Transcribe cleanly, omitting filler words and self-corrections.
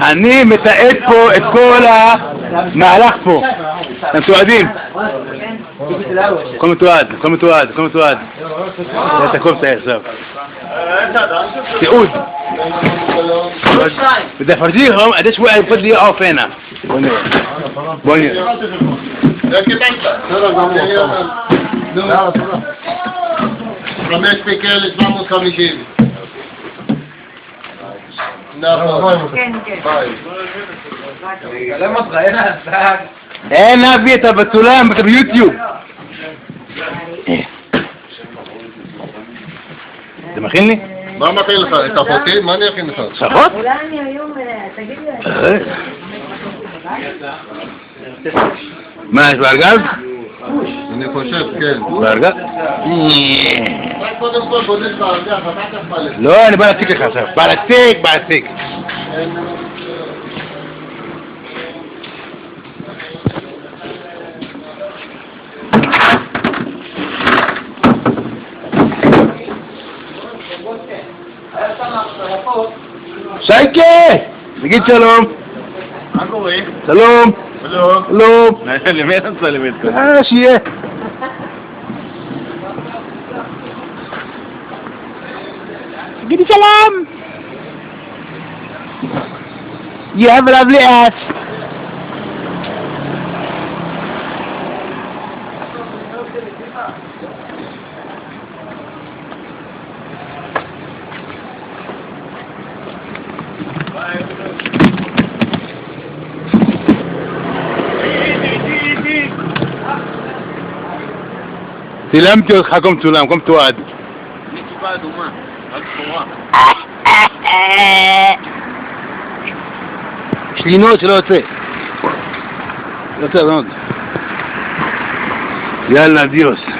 אני מתעד פה את כל המהלך פה. אתם מתועדים? הכל מתועד, הכל מתועד, הכל מתועד. זה הכל מתעד עכשיו. תיעוד. بدي افرجيهم قديش وقع يفضل يقف هنا. بוא נראה. חמש פיקל 750. כן, כן. אין אבי, אתה בצולם, אתה ביוטיוב. אתה מכין לי? מה מכין לך? את אחותי? מה אני אכין לך? שחות? אולי אני היום, תגיד לי... מה, יש בארגז? אני חושב, כן. בארגז? קודם כל בודק בארגז, אחר כך פלט. לא, אני בא להציג לך עכשיו. בא להציג. שייקה! תגיד שלום. מה קורה? שלום. שלום. שלום. למי אתה מצלם את זה? שיהיה. תגידי שלום. You have a lovely ass. צילמתי אותך קום צולם, קום תועד. אני כיפה אדומה, רק שחורה. שלינות שלא יוצא. יוצא, יאללה, דיוס.